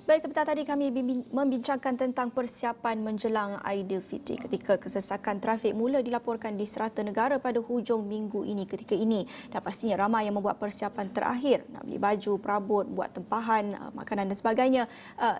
Baik, sebentar tadi kami membincangkan tentang persiapan menjelang Aidilfitri ketika kesesakan trafik mula dilaporkan di serata negara pada hujung minggu ini ketika ini. Dan pastinya ramai yang membuat persiapan terakhir, nak beli baju, perabot, buat tempahan, makanan dan sebagainya.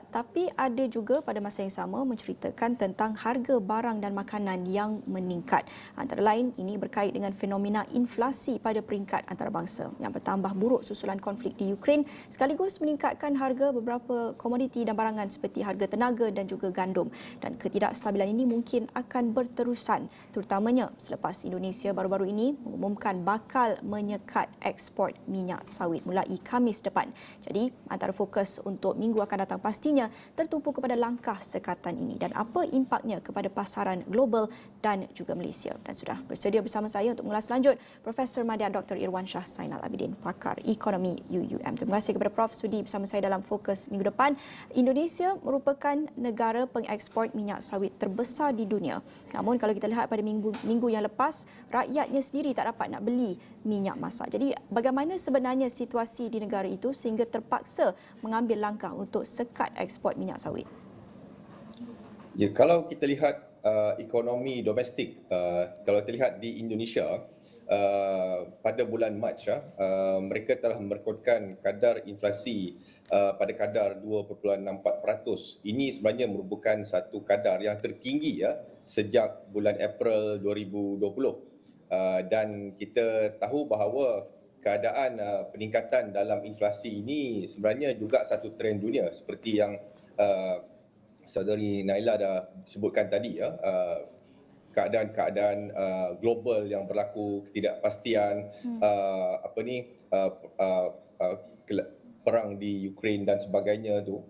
Tapi ada juga pada masa yang sama menceritakan tentang harga barang dan makanan yang meningkat. Antara lain, ini berkait dengan fenomena inflasi pada peringkat antarabangsa yang bertambah buruk susulan konflik di Ukraine sekaligus meningkatkan harga beberapa komoditi dan barangan seperti harga tenaga dan juga gandum. Dan ketidakstabilan ini mungkin akan berterusan, terutamanya selepas Indonesia baru-baru ini mengumumkan bakal menyekat ekspor minyak sawit mulai Khamis depan. Jadi, antara fokus untuk minggu akan datang pastinya tertumpu kepada langkah sekatan ini dan apa impaknya kepada pasaran global dan juga Malaysia. Dan sudah bersedia bersama saya untuk mengulas lanjut Profesor Madya Dr. Irwan Shah Zainal Abidin, pakar ekonomi UUM. Terima kasih kepada Prof sudi bersama saya dalam fokus minggu depan. Indonesia merupakan negara pengekspor minyak sawit terbesar di dunia. Namun kalau kita lihat pada minggu yang lepas, rakyatnya sendiri tak dapat nak beli minyak masak. Jadi bagaimana sebenarnya situasi di negara itu sehingga terpaksa mengambil langkah untuk sekat ekspor minyak sawit? Ya, kalau kita lihat ekonomi domestik, kalau kita lihat di Indonesia, pada bulan Mac, mereka telah merekodkan kadar inflasi pada kadar 2.64%. Ini sebenarnya merupakan satu kadar yang tertinggi sejak bulan April 2020. Dan kita tahu bahawa keadaan peningkatan dalam inflasi ini sebenarnya juga satu trend dunia seperti yang Saudari Naila dah sebutkan tadi keadaan-keadaan global yang berlaku, ketidakpastian, perang di Ukraine dan sebagainya tu,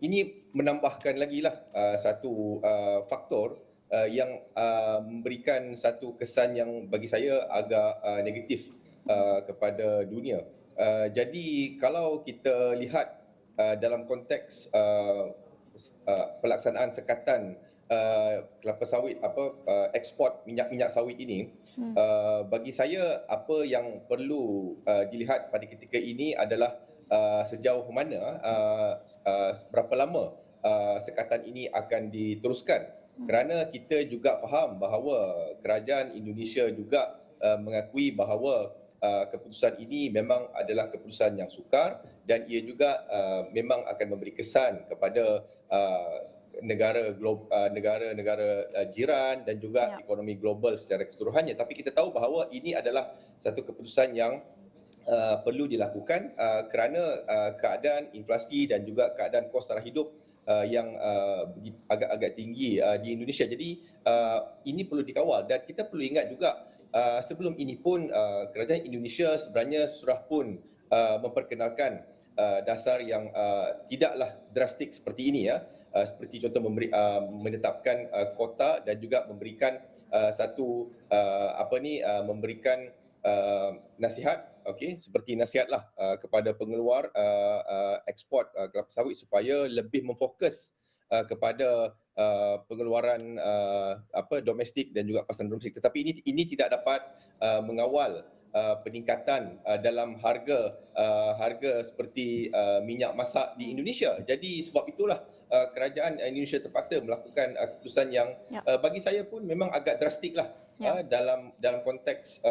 ini menambahkan lagi lah satu faktor yang memberikan satu kesan yang bagi saya agak negatif kepada dunia. Jadi kalau kita lihat dalam konteks pelaksanaan sekatan kelapa sawit ekspor minyak sawit ini, bagi saya apa yang perlu dilihat pada ketika ini adalah sejauh mana berapa lama sekatan ini akan diteruskan, kerana kita juga faham bahawa kerajaan Indonesia juga mengakui bahawa keputusan ini memang adalah keputusan yang sukar dan ia juga memang akan memberi kesan kepada negara-negara jiran dan juga ekonomi global secara keseluruhannya. Tapi kita tahu bahawa ini adalah satu keputusan yang perlu dilakukan kerana keadaan inflasi dan juga keadaan kos taraf hidup yang agak-agak tinggi di Indonesia. Jadi ini perlu dikawal dan kita perlu ingat juga sebelum ini pun kerajaan Indonesia sebenarnya sudah pun memperkenalkan dasar yang tidaklah drastik seperti ini seperti contoh menetapkan kota dan juga memberikan memberikan nasihat, seperti nasihatlah kepada pengeluar ekspor kelapa sawit supaya lebih memfokus kepada pengeluaran domestik dan juga pasaran domestik. Tetapi ini tidak dapat mengawal peningkatan dalam harga seperti minyak masak di Indonesia. Jadi sebab itulah kerajaan Indonesia terpaksa melakukan keputusan yang bagi saya pun memang agak drastiklah dalam konteks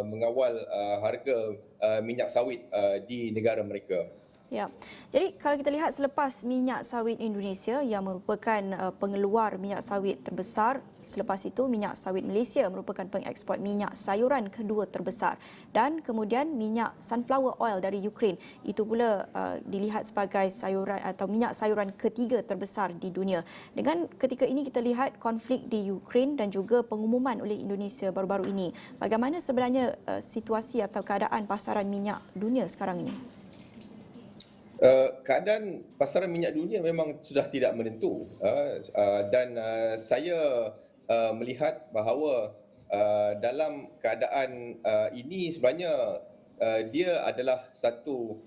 mengawal harga minyak sawit di negara mereka. Ya, jadi kalau kita lihat selepas minyak sawit Indonesia yang merupakan pengeluar minyak sawit terbesar, selepas itu minyak sawit Malaysia merupakan pengekspor minyak sayuran kedua terbesar dan kemudian minyak sunflower oil dari Ukraine itu pula dilihat sebagai sayuran atau minyak sayuran ketiga terbesar di dunia. Dengan ketika ini kita lihat konflik di Ukraine dan juga pengumuman oleh Indonesia baru-baru ini, bagaimana sebenarnya situasi atau keadaan pasaran minyak dunia sekarang ini? Keadaan pasaran minyak dunia memang sudah tidak menentu dan saya melihat bahawa dalam keadaan ini sebenarnya dia adalah satu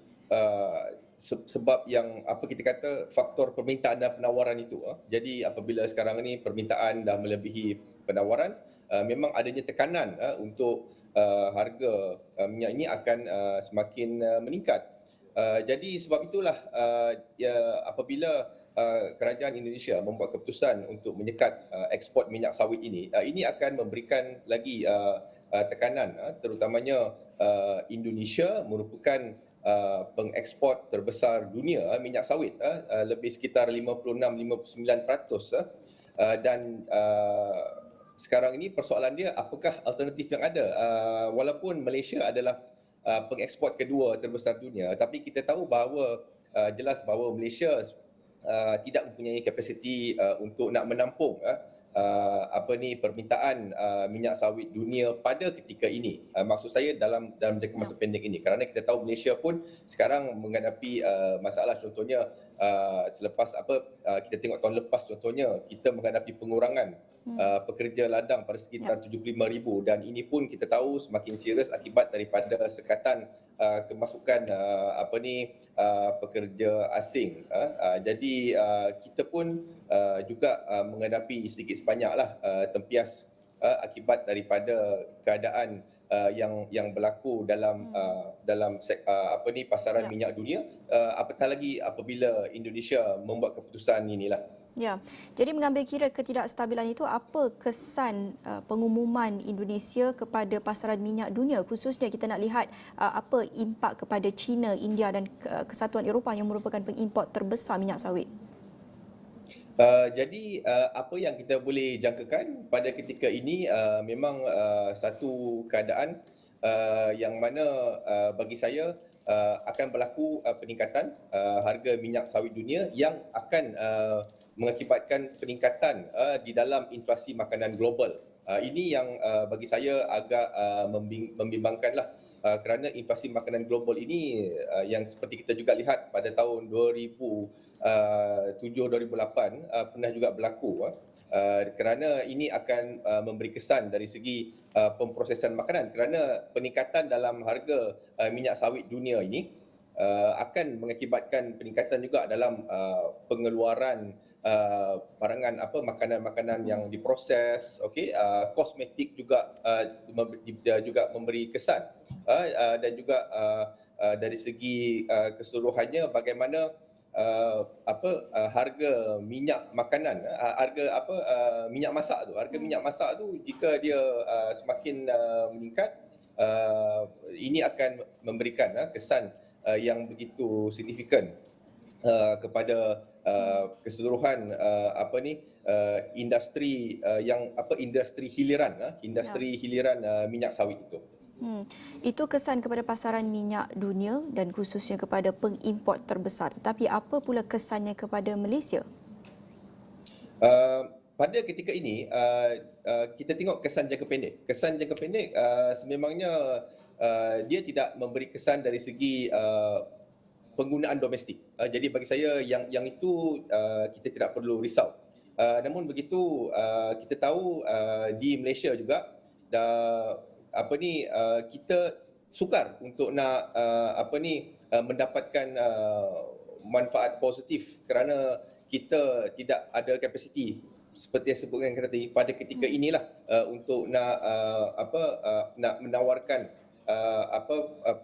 sebab yang kita kata faktor permintaan dan penawaran itu. Jadi apabila sekarang ini permintaan dah melebihi penawaran, memang adanya tekanan untuk harga minyak ini akan semakin meningkat. Jadi sebab itulah apabila kerajaan Indonesia membuat keputusan untuk menyekat ekspor minyak sawit ini akan memberikan lagi tekanan, terutamanya Indonesia merupakan pengekspor terbesar dunia minyak sawit, lebih sekitar 56-59%, dan sekarang ini persoalan dia apakah alternatif yang ada. Walaupun Malaysia adalah pengekspor kedua terbesar dunia, tapi kita tahu bahawa jelas bahawa Malaysia tidak mempunyai kapasiti untuk nak menampung permintaan minyak sawit dunia pada ketika ini. Maksud saya dalam jangka masa pendek ini, kerana kita tahu Malaysia pun sekarang menghadapi masalah, contohnya selepas kita tengok tahun lepas, contohnya kita menghadapi pengurangan pekerja ladang pada sekitar 75,000, dan ini pun kita tahu semakin serius akibat daripada sekatan kemasukan pekerja asing. Jadi kita pun juga menghadapi sedikit sebanyaklah tempias akibat daripada keadaan yang berlaku dalam pasaran minyak dunia, apatah lagi apabila Indonesia membuat keputusan inilah. Ya, jadi mengambil kira ketidakstabilan itu, apa kesan pengumuman Indonesia kepada pasaran minyak dunia, khususnya kita nak lihat apa impak kepada China, India dan Kesatuan Eropah yang merupakan pengimport terbesar minyak sawit? Jadi apa yang kita boleh jangkakan pada ketika ini memang satu keadaan yang mana bagi saya akan berlaku peningkatan harga minyak sawit dunia yang akan mengakibatkan peningkatan di dalam inflasi makanan global. Ini yang bagi saya agak membimbangkanlah, kerana inflasi makanan global ini yang seperti kita juga lihat pada tahun 2007-2008 pernah juga berlaku, kerana ini akan memberi kesan dari segi pemprosesan makanan, kerana peningkatan dalam harga minyak sawit dunia ini akan mengakibatkan peningkatan juga dalam pengeluaran barangan makanan-makanan yang diproses, kosmetik juga juga memberi kesan, dan juga dari segi keseluruhannya bagaimana harga minyak makanan, minyak masak tu jika dia semakin meningkat, ini akan memberikan kesan yang begitu signifikan kepada keseluruhan industri industri hiliran minyak sawit itu. Itu kesan kepada pasaran minyak dunia dan khususnya kepada pengimport terbesar. Tetapi apa pula kesannya kepada Malaysia? Pada ketika ini kita tengok kesan jangka pendek. Kesan jangka pendek sememangnya dia tidak memberi kesan dari segi penggunaan domestik. Jadi bagi saya yang itu kita tidak perlu risau. Namun begitu kita tahu di Malaysia juga kita sukar untuk nak mendapatkan manfaat positif kerana kita tidak ada kapasiti seperti yang sebutkan tadi pada ketika inilah untuk nak menawarkan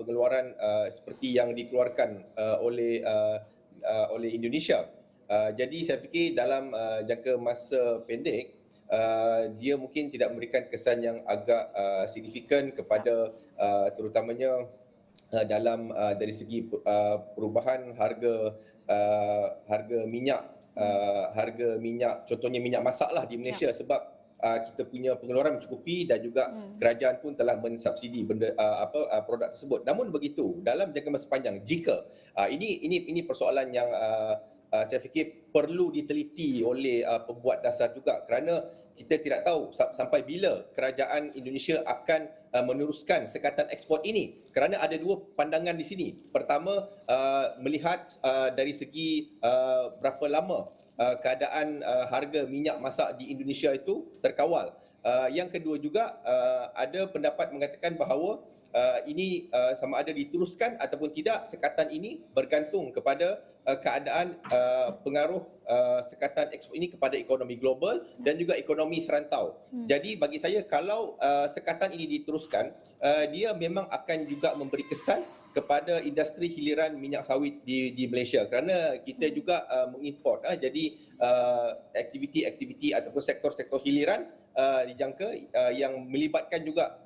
pengeluaran seperti yang dikeluarkan oleh Indonesia. Jadi saya fikir dalam jangka masa pendek dia mungkin tidak memberikan kesan yang agak signifikan kepada terutamanya dalam dari segi perubahan harga minyak, contohnya minyak masak lah di Malaysia, sebab kita punya pengeluaran mencukupi dan juga kerajaan pun telah mensubsidi produk tersebut. Namun begitu dalam jangka masa panjang, jika ini persoalan yang saya fikir perlu diteliti oleh pembuat dasar juga, kerana kita tidak tahu sampai bila kerajaan Indonesia akan meneruskan sekatan ekspor ini, kerana ada dua pandangan di sini. Pertama, melihat dari segi berapa lama keadaan harga minyak masak di Indonesia itu terkawal. Yang kedua juga ada pendapat mengatakan bahawa ini sama ada diteruskan ataupun tidak, sekatan ini bergantung kepada keadaan pengaruh sekatan ekspor ini kepada ekonomi global dan juga ekonomi serantau. Jadi bagi saya kalau sekatan ini diteruskan, dia memang akan juga memberi kesan kepada industri hiliran minyak sawit di Malaysia, kerana kita juga mengimport. Jadi aktiviti-aktiviti ataupun sektor-sektor hiliran dijangka yang melibatkan juga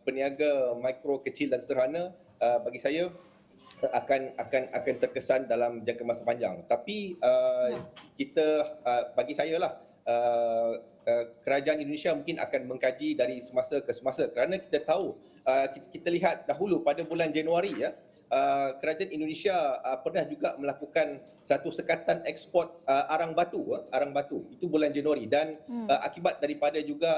peniaga mikro, kecil dan sederhana, bagi saya akan terkesan dalam jangka masa panjang. Tapi kita bagi saya lah, kerajaan Indonesia mungkin akan mengkaji dari semasa ke semasa, kerana kita tahu kita lihat dahulu pada bulan Januari kerajaan Indonesia pernah juga melakukan satu sekatan ekspor arang batu itu bulan Januari, dan akibat daripada juga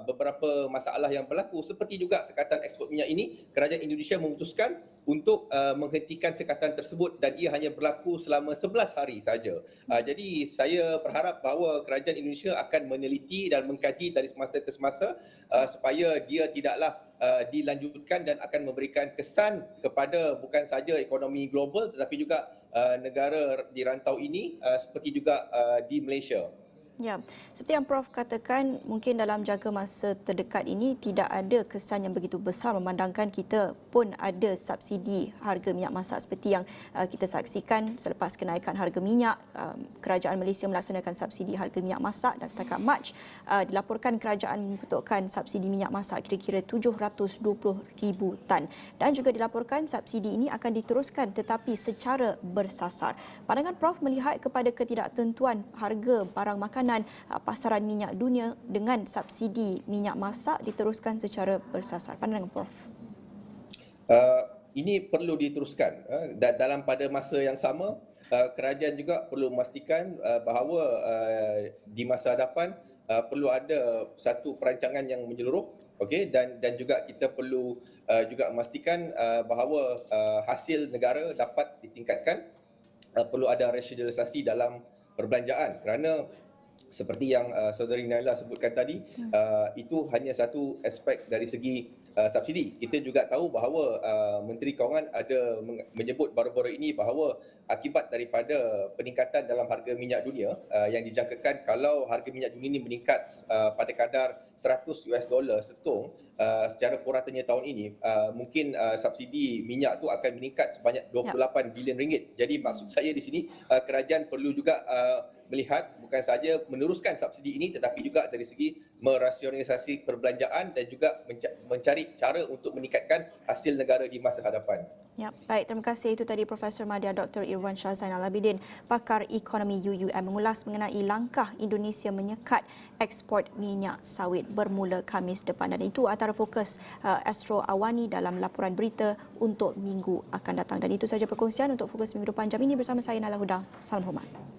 beberapa masalah yang berlaku seperti juga sekatan ekspor minyak ini, kerajaan Indonesia memutuskan untuk menghentikan sekatan tersebut dan ia hanya berlaku selama 11 hari saja. Jadi saya berharap bahawa kerajaan Indonesia akan meneliti dan mengkaji dari semasa ke semasa supaya dia tidaklah dilanjutkan dan akan memberikan kesan kepada bukan saja ekonomi global tetapi juga negara di rantau ini seperti juga di Malaysia. Ya, seperti yang Prof katakan, mungkin dalam jangka masa terdekat ini tidak ada kesan yang begitu besar memandangkan kita pun ada subsidi harga minyak masak seperti yang kita saksikan selepas kenaikan harga minyak. Kerajaan Malaysia melaksanakan subsidi harga minyak masak dan setakat Mac dilaporkan kerajaan memperuntukkan subsidi minyak masak kira-kira 720,000 tan, dan juga dilaporkan subsidi ini akan diteruskan tetapi secara bersasar. Pandangan Prof melihat kepada ketidaktentuan harga barang makanan pasaran minyak dunia dengan subsidi minyak masak diteruskan secara bersasar. Pandangan Prof. Ini perlu diteruskan. Dalam pada masa yang sama, kerajaan juga perlu memastikan bahawa di masa hadapan perlu ada satu perancangan yang menyeluruh, okey, dan juga kita perlu juga memastikan bahawa hasil negara dapat ditingkatkan. Perlu ada rasionalisasi dalam perbelanjaan, kerana seperti yang Saudari Naila sebutkan tadi, itu hanya satu aspek dari segi subsidi. Kita juga tahu bahawa Menteri Kewangan ada menyebut baru-baru ini bahawa akibat daripada peningkatan dalam harga minyak dunia yang dijangkakan kalau harga minyak dunia ini meningkat pada kadar $100 setung secara puratanya tahun ini, mungkin subsidi minyak tu akan meningkat sebanyak 28 bilion ringgit. Jadi maksud saya di sini kerajaan perlu juga melihat bukan saja meneruskan subsidi ini tetapi juga dari segi merasionalisasi perbelanjaan dan juga mencari cara untuk meningkatkan hasil negara di masa hadapan. Ya, baik, terima kasih. Itu tadi Profesor Madya Dr. Irwan Shah Zainal Abidin, pakar ekonomi UUM, mengulas mengenai langkah Indonesia menyekat ekspor minyak sawit bermula Khamis depan, dan itu antara fokus Astro Awani dalam laporan berita untuk minggu akan datang. Dan itu sahaja perkongsian untuk fokus minggu depan jam ini bersama saya Nala Huda. Salam hormat.